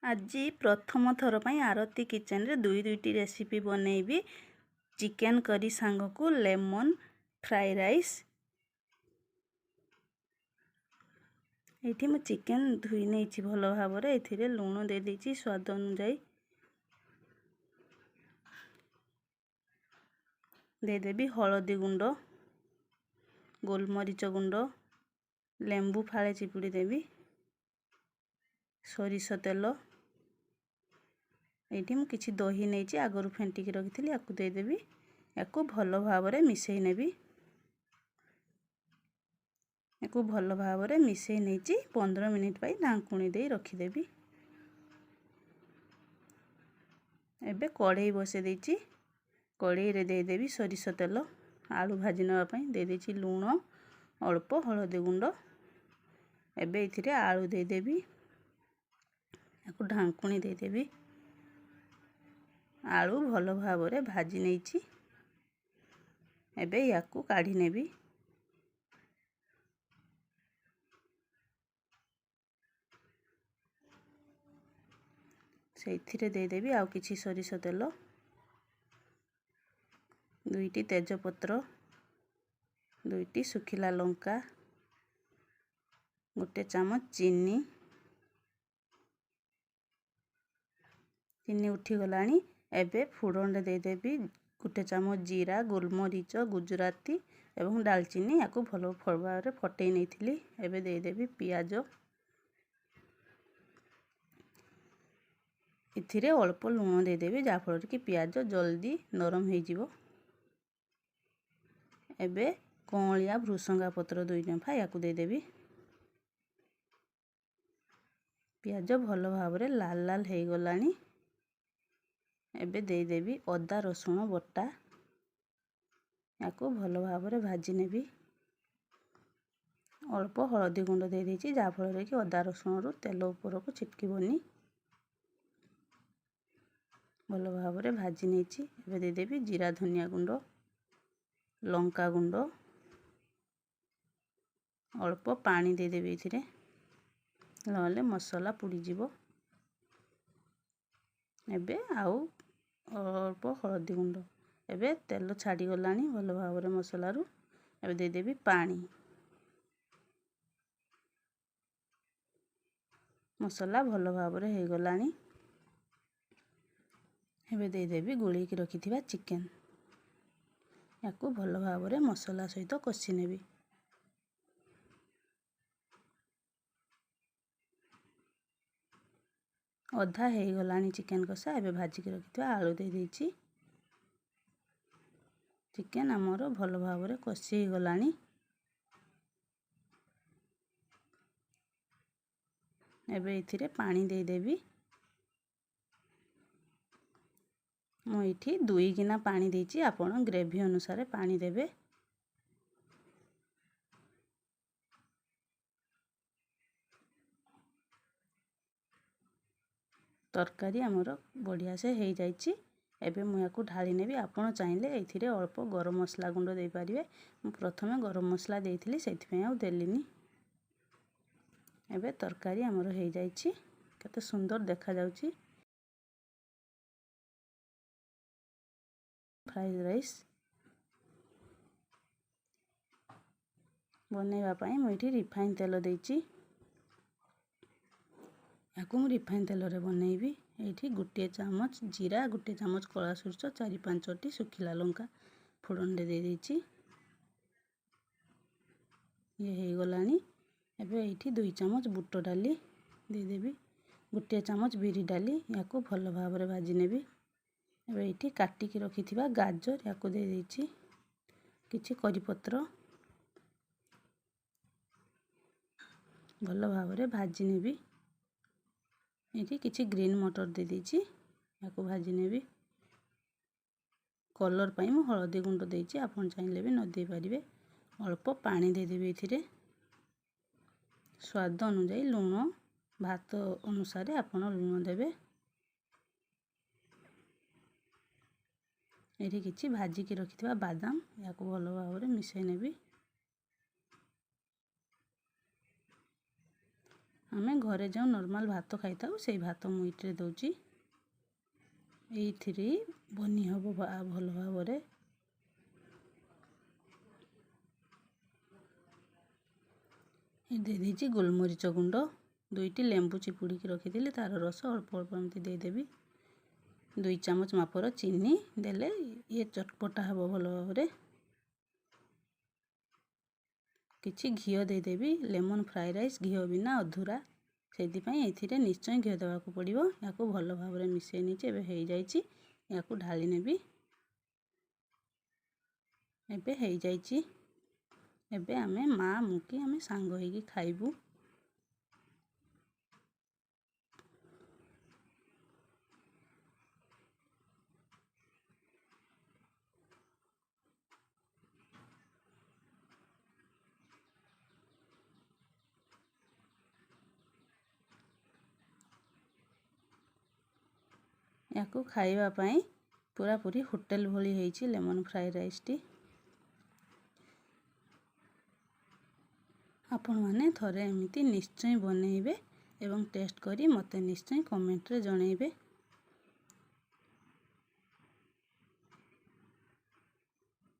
आज प्रथम थर पर आरती किचन रे दुईटी रेसिपी बनैबी। चिकेन करी सांग को लेमन फ्राई राइस। ये मु चिकेन धुई नहीं भल भाव ए लुण दे देती स्वाद अनुजाई देदेवी हलदी गुंड गोलमरीच गुंड लेंबू फाड़े चिपुड़ी देवी सोरिष तेल ये मुझे किसी दही नहीं आगरू फेंटिक रखी या देदेवी या भल भाव मिसई नेबी या भल भाव मिसई नहीं 15 मिनिट पर ढांकुणी दे रखीदेवी। एबे कढ़ई बसे देती कढ़ई रे देदेवी सोरिष तेल आलू भाजी नापी दे देती लुण अल्प हलदी गुंड एबे इथिरे आलू देदेवी या ढांकुणी देदेवी आलू भल भाव भाजी नहीं एबे या काढ़ी नेबी। से देदेवी आउ किछि सोरिष तेल दुईटी तेजपत्र दुईटी सुखिला लंका गोटे चामच चीनी चीनी उठी गलानी एबे फुड़न रे देदेवी गोटे चामच जीरा गोलमरीच गुजराती एवं दालचीनी या भल भाव फटई नहीं एबे देदेवी पियाज इथिरे अल्प लुण देदेवी जहाँफल कि पियाज जल्दी नरम हो एबे कौलिया भृसंगा पत्र 2 चंपा या देदेवी पियाज भल भाव लाल लाल हो गलानी एबे देदेवी अदा रसुण बटा या भल भाव भाजी नेबी अल्प हलदी गुंड दे देती जहाँफल कि अदा रसुण रु तेल ऊपर को छिटकबनी भल भाव भाजी नहीं एबे देदेवी जीरा धनिया गुंड लंका गुंड अल्प पानी देदेवी इथिरे नले मसला पुड़ीजिवो एबे आउ अल्प हलदी गुंड एबे तेल छाड़ी गलानी भल भाव मसला रु एबे देदेवी पानी मसला भल भाव हो गलानी एबे देदेवी गोली की रखिथिबा चिकेन या भल भाव मसला सहित कषि नेबी। अधा हो गलानी चिकेन कषा एबे भाजिक रखिथिबा आलू दे देछि चिकेन आमर भल भाव कषि हो गलानी एबे इथिरे पानी दे देबी मुझे 2 गिना पानी देछि आपण ग्रेवी अनुसार पानी देबे। तरकारी आमर बढ़िया से हो जाइछि एबे मु याकू ढाली नेबी आपण चाहिले एथिरे अल्प गरम मसला गुंड दे पारिबे मु प्रथमे गरम मसला देइथिली सेथिपय आ देलिनी एबे तरकारी आमर हो जाइछि केते सुंदर देखा जाउछि फ्राइड राइस बनैबा पई मु एठी रिफाइन तेल देइछि याकू मु रिफाइन तेल रे बनैबी एठी गोटे चामच जीरा गोटे चामच कला सोरिष 4-5टी सुखिला लंका फोड़न दे देइछि ये हो गलानी एबे एठी 2 चामच बुट डाली दे देबी गोटे चामच बिरी डाली याकू भल भाव भाजी नेबी एबे एठी काटिकी रखिथिबा गाजर याकू दे देइछि किछि करी पत्र भल भाव भाजी नेबी ये किछि ग्रीन मटर दे देइछि याकू भाजी नेबी कलर पाई मु हलदी गुंड देइछि आपण चाहिले भी न दे पारिबे अल्प पानी दे देबे इथिरे स्वाद अनुसार लुण भात अनुसार आपण लुण देबे ये किछि भाजी की रखिथिबा बादाम याकू भल भाव मिसई नेबी आमे घरे जो नॉर्मल भात खाई था से भात मुझे दूची ये बनी हम भल भाव दे दीजिए गोलमरीच गुंड 2टी लेंबू चिपुड़ी रखी तार रस अल्प अल्प एमती देदेवी 2 चामच मापर चीनी देले ये चटपटा हम भल भाव किछि घिओ देदेवी लेमन फ्राई राइस घिओ बिना अधूरा से निश्चय घिओ देवाक पड़ो या भल भाव मिसई नीचे या ढाली नेबी एबे हो जाइए एबे आमे माँ मुकी आमे सांग होइकी खाइबू। या खाइबा पाई पूरा पूरी होटेल भली होइछि लेमन फ्राई राइस टी आपण माने थरे एमिति निश्चय बनेइबे एवं टेस्ट करी मते निश्चय कमेंट रे जणेइबे।